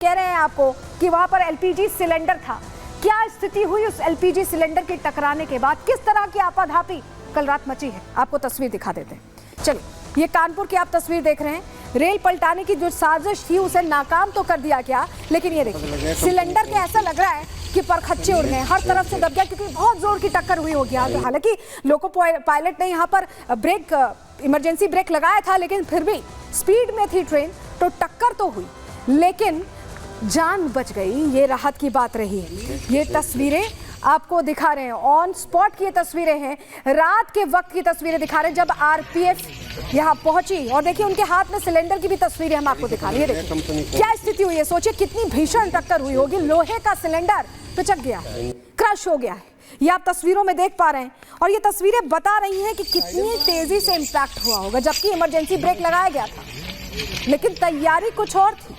कह रहे हैं आपको कि वहां पर एलपीजी सिलेंडर था। क्या स्थिति हुई उस एलपीजी सिलेंडर के टकराने के बाद, किस तरह की आपाधापी कल रात मची है, आपको तस्वीर दिखा देते हैं। चलिए, ये कानपुर की आप तस्वीर देख रहे हैं। रेल पलटाने की जो साजिश थी उसे नाकाम तो कर दिया गया, लेकिन ये देखिए सिलेंडर के ऐसा लग रहा है कि परखच्चे उड़ गए, हर तरफ से दब गया क्योंकि बहुत जोर की टक्कर हुई होगी। हालांकि लोको पायलट ने यहाँ पर ब्रेक, इमरजेंसी ब्रेक लगाया था, लेकिन फिर भी स्पीड में थी ट्रेन, तो टक्कर तो हुई लेकिन जान बच गई। ये राहत की बात रही है। ये तस्वीरें आपको दिखा रहे हैं, ऑन स्पॉट की ये तस्वीरें हैं, रात के वक्त की तस्वीरें दिखा रहे हैं जब आरपीएफ यहाँ पहुंची। और देखिए उनके हाथ में सिलेंडर की भी तस्वीरें हम आपको दिखा रहे हैं। देखिए क्या स्थिति हुई है, सोचिए कितनी भीषण टक्कर हुई होगी। लोहे का सिलेंडर पिचक गया, क्रश हो गया है। ये आप तस्वीरों में देख पा रहे हैं और ये तस्वीरें बता रही हैं कि कितनी तेजी से इंपैक्ट हुआ होगा, जबकि इमरजेंसी ब्रेक लगाया गया था, लेकिन तैयारी कुछ और थी।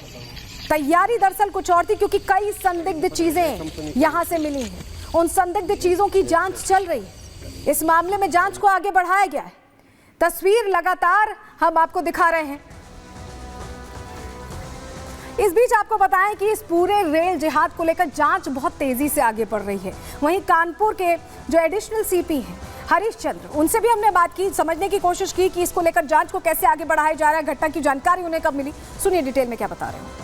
तैयारी दरअसल कुछ और थी, क्योंकि कई संदिग्ध चीजें यहां से मिली हैं। उन संदिग्ध चीजों की जांच चल रही है। इस मामले में जांच को आगे बढ़ाया गया है। तस्वीर लगातार हम आपको दिखा रहे हैं। इस बीच आपको बताएं कि इस पूरे रेल जिहाद को लेकर जांच बहुत तेजी से आगे बढ़ रही है। वहीं कानपुर के जो एडिशनल सीपी हैं हरीशचंद्र, उनसे भी हमने बात की, समझने की कोशिश की कि इसको लेकर जांच को कैसे आगे बढ़ाया जा रहा है, घटना की जानकारी उन्हें कब मिली। सुनिए डिटेल में क्या बता रहे हैं।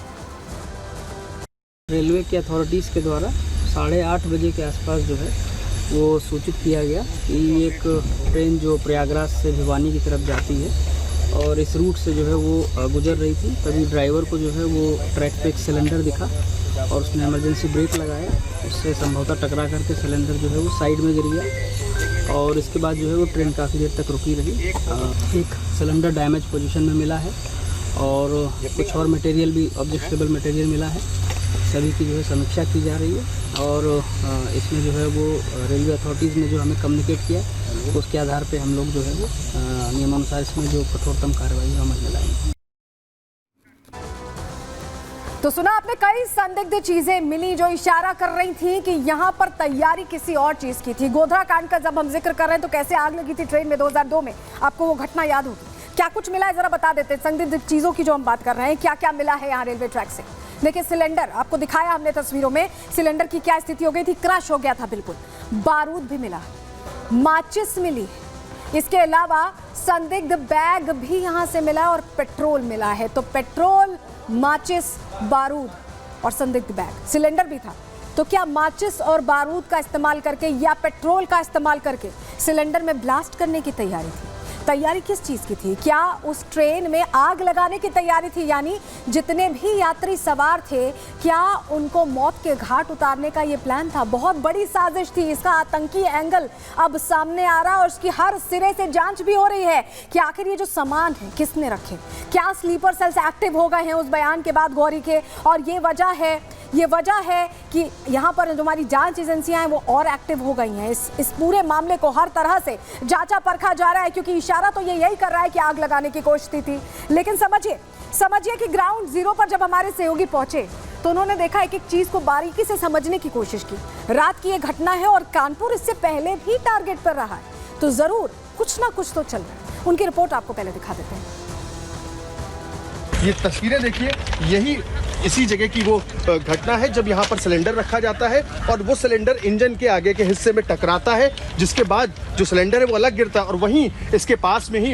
रेलवे की अथॉरिटीज़ के द्वारा 8:30 बजे के आसपास जो है वो सूचित किया गया कि एक ट्रेन जो प्रयागराज से भिवानी की तरफ जाती है और इस रूट से जो है वो गुजर रही थी। तभी ड्राइवर को जो है वो ट्रैक पे एक सिलेंडर दिखा और उसने इमरजेंसी ब्रेक लगाया, उससे संभवतः टकरा करके सिलेंडर जो है वो साइड में गिर गया और इसके बाद जो है वो ट्रेन काफ़ी देर तक रुकी रही। एक सिलेंडर डैमेज पोजीशन में मिला है और कुछ और मटेरियल भी, ऑब्जेक्टेबल मटेरियल मिला है। सभी की जो है समीक्षा की जा रही है और इसमें जो है वो रेलवे अथॉरिटीज़ ने जो हमें कम्युनिकेट किया, उसके आधार पे हम लोग जो है वो नियमानुसार इसमें जो कठोरतम कार्रवाई अमल में लाएंगे। तो सुना आपने, कई संदिग्ध चीजें मिली जो इशारा कर रही थी कि यहाँ पर तैयारी किसी और चीज की थी। गोधरा कांड का जब हम जिक्र कर रहे हैं तो कैसे आग लगी थी ट्रेन में 2002 में, आपको वो घटना याद होगी। क्या कुछ मिला है जरा बता देते हैं। संदिग्ध चीजों की जो हम बात कर रहे हैं, क्या क्या मिला है यहाँ रेलवे ट्रैक से। देखिए सिलेंडर आपको दिखाया हमने तस्वीरों में, सिलेंडर की क्या स्थिति हो गई थी, क्रश हो गया था बिल्कुल। बारूद भी मिला, माचिस मिली, इसके अलावा संदिग्ध बैग भी यहां से मिला और पेट्रोल मिला है। तो पेट्रोल, माचिस, बारूद और संदिग्ध बैग, सिलेंडर भी था। तो क्या माचिस और बारूद का इस्तेमाल करके या पेट्रोल का इस्तेमाल करके सिलेंडर में ब्लास्ट करने की तैयारी थी? तैयारी किस चीज़ की थी? क्या उस ट्रेन में आग लगाने की तैयारी थी? यानी जितने भी यात्री सवार थे, क्या उनको मौत के घाट उतारने का ये प्लान था? बहुत बड़ी साजिश थी। इसका आतंकी एंगल अब सामने आ रहा है और उसकी हर सिरे से जांच भी हो रही है कि आखिर ये जो सामान है किसने रखे। क्या स्लीपर सेल्स एक्टिव हो गए हैं उस बयान के बाद गौरी के, और ये वजह है कि यहाँ पर जो हमारी जांच एजेंसियां हैं वो और एक्टिव हो गई हैं। इस पूरे मामले को हर तरह से जांचा परखा जा रहा है, क्योंकि इशारा तो ये यही कर रहा है कि आग लगाने की कोशिश थी। लेकिन समझिए कि ग्राउंड जीरो पर जब हमारे सहयोगी पहुंचे तो उन्होंने देखा एक एक चीज को बारीकी से समझने की कोशिश की। रात की ये घटना है और कानपुर इससे पहले भी टारगेट पर रहा है, तो जरूर कुछ ना कुछ तो चल रहा है। उनकी रिपोर्ट आपको पहले दिखा देते हैं। ये तस्वीरें देखिए, यही इसी जगह की वो घटना है जब यहाँ पर सिलेंडर रखा जाता है और वो सिलेंडर इंजन के आगे के हिस्से में टकराता है, जिसके बाद जो सिलेंडर है वो अलग गिरता है और वहीं इसके पास में ही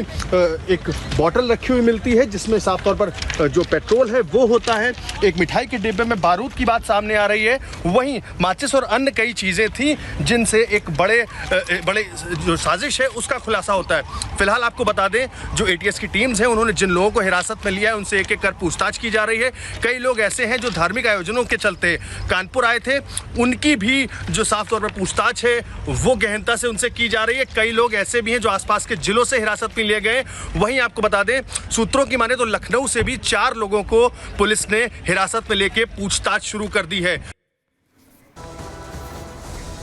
एक बोतल रखी हुई मिलती है जिसमें साफ तौर पर जो पेट्रोल है वो होता है। एक मिठाई के डिब्बे में बारूद की बात सामने आ रही है, वहीं माचिस और अन्य कई चीज़ें थी जिनसे एक बड़े जो साजिश है उसका खुलासा होता है। फिलहाल आपको बता दें, जो ATS की टीम्स हैं उन्होंने जिन लोगों को हिरासत में लिया है उनसे एक एक कर पूछताछ की जा रही है। कई लोग ऐसे हैं जो धार्मिक आयोजनों के चलते कानपुर आए थे, उनकी भी जो साफ तौर पर पूछताछ है वो गहनता से उनसे की जा रही है। कई लोग ऐसे भी हैं जो आसपास के जिलों से हिरासत में लिए गए। वहीं आपको बता दें, सूत्रों की माने तो लखनऊ से भी 4 लोगों को पुलिस ने हिरासत में लेके पूछताछ शुरू कर दी है।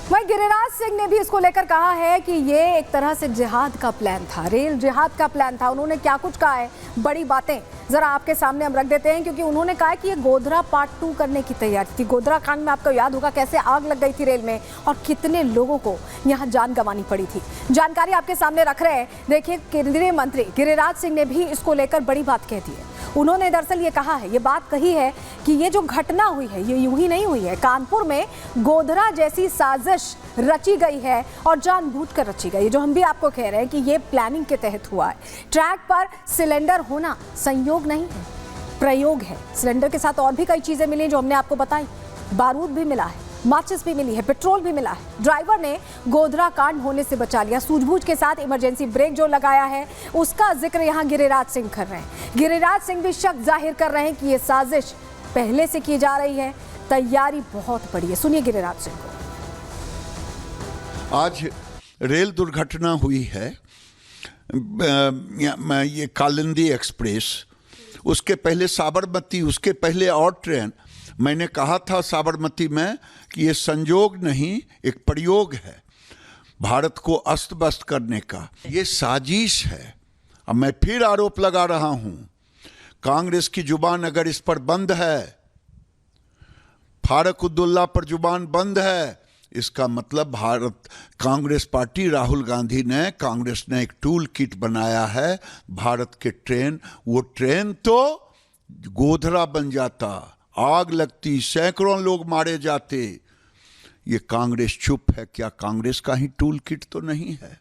वहीं गिरिराज सिंह ने भी इसको लेकर कहा है कि ये एक तरह से जिहाद का प्लान था, रेल जिहाद का प्लान था। उन्होंने क्या कुछ कहा है, बड़ी बातें जरा आपके सामने हम रख देते हैं, क्योंकि उन्होंने कहा कि ये गोधरा पार्ट 2 करने की तैयारी थी। गोधरा कांड में आपको याद होगा कैसे आग लग गई थी रेल में और कितने लोगों को यहाँ जान गंवानी पड़ी थी। जानकारी आपके सामने रख रहे हैं। देखिए, केंद्रीय मंत्री गिरिराज सिंह ने भी इसको लेकर बड़ी बात कह दी है। उन्होंने दरअसल ये कहा है, ये बात कही है कि ये जो घटना हुई है ये यूं ही नहीं हुई है। कानपुर में गोधरा जैसी साजिश रची गई है और जानबूझकर रची गई है, जो हम भी आपको कह रहे हैं कि ये प्लानिंग के तहत हुआ है। ट्रैक पर सिलेंडर होना संयोग नहीं है, प्रयोग है। सिलेंडर के साथ और भी कई चीजें मिली जो हमने आपको बताई। बारूद भी मिला है, माचिस भी मिली है, पेट्रोल भी मिला है। ड्राइवर ने गोधरा कांड होने से बचा लिया। सूझबूझ के साथ इमरजेंसी ब्रेक जो लगाया है उसका जिक्र यहाँ गिरिराज सिंह कर रहे हैं। गिरिराज सिंह भी शक जाहिर कर रहे हैं कि ये साजिश पहले से की जा रही है, तैयारी बहुत बड़ी है। सुनिए गिरिराज सिंह को। आज रेल दुर्घटना हुई है, ये कालिंदी एक्सप्रेस, उसके पहले साबरमती, उसके पहले और ट्रेन। मैंने कहा था साबरमती में कि ये संयोग नहीं, एक प्रयोग है भारत को अस्त व्यस्त करने का। ये साजिश है। अब मैं फिर आरोप लगा रहा हूं, कांग्रेस की जुबान अगर इस पर बंद है, फारूक अब्दुल्ला पर जुबान बंद है, इसका मतलब भारत कांग्रेस पार्टी, राहुल गांधी ने, कांग्रेस ने एक टूल किट बनाया है भारत के ट्रेन। वो ट्रेन तो गोधरा बन जाता, आग लगती, सैकड़ों लोग मारे जाते। ये कांग्रेस चुप है। क्या कांग्रेस का ही टूल किट तो नहीं है?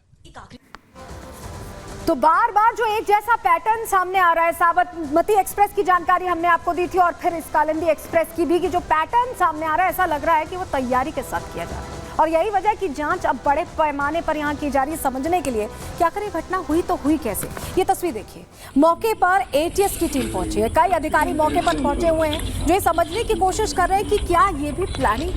तो बार बार जो एक जैसा पैटर्न सामने आ रहा है, साबरमती एक्सप्रेस की जानकारी हमने आपको दी थी और फिर इस कालिंदी एक्सप्रेस की भी, कि जो पैटर्न सामने आ रहा है ऐसा लग रहा है कि वो तैयारी के साथ किया जा रहा है। और यही वजह है कि जांच अब बड़े पैमाने पर यहाँ की जा रही है, समझने के लिए कि आखिर ये घटना हुई तो हुई कैसे। ये तस्वीर देखिए, मौके पर एटीएस की टीम पहुंची है, कई अधिकारी मौके पर पहुंचे हुए हैं जो ये समझने की कोशिश कर रहे हैं कि क्या ये भी प्लानिंग,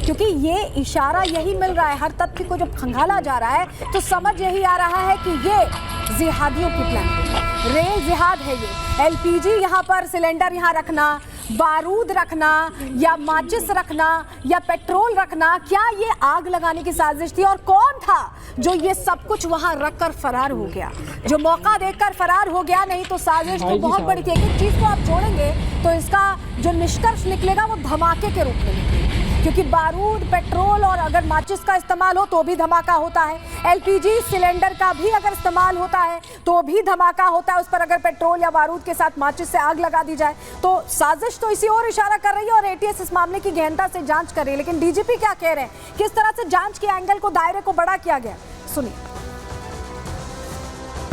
क्योंकि ये इशारा यही मिल रहा है। हर तथ्य को जब खंगाला जा रहा है तो समझ यही आ रहा है कि ये जिहादियों की प्लानिंग है, रेल जिहाद है ये। एलपीजी यहाँ पर सिलेंडर यहाँ रखना, बारूद रखना या माचिस रखना या पेट्रोल रखना, क्या ये आग लगाने की साजिश थी? और कौन था जो ये सब कुछ वहां रखकर फरार हो गया, जो मौका देकर फरार हो गया? नहीं तो साजिश तो बहुत बड़ी थी। एक चीज को आप जोड़ेंगे तो इसका जो निष्कर्ष निकलेगा वो धमाके के रूप में निकलेगा, क्योंकि बारूद, पेट्रोल और अगर माचिस का इस्तेमाल हो तो भी धमाका होता है। एलपीजी सिलेंडर का भी अगर इस्तेमाल होता है तो भी धमाका होता है। उस पर अगर पेट्रोल या बारूद के साथ माचिस से आग लगा दी जाए तो साजिश तो इसी ओर इशारा कर रही है। और एटीएस इस मामले की गहनता से जांच कर रही है। लेकिन डीजीपी क्या कह रहे हैं, किस तरह से जांच के एंगल को, दायरे को बड़ा किया गया, सुनिए।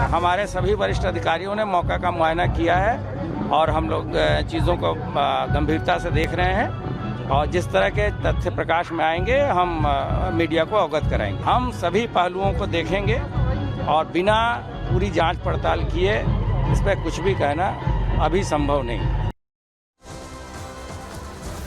हमारे सभी वरिष्ठ अधिकारियों ने मौका का मुआयना किया है और हम लोग चीज़ों को गंभीरता से देख रहे हैं और जिस तरह के तथ्य प्रकाश में आएंगे हम मीडिया को अवगत कराएंगे। हम सभी पहलुओं को देखेंगे और बिना पूरी जांच पड़ताल किए इस पर कुछ भी कहना अभी संभव नहीं।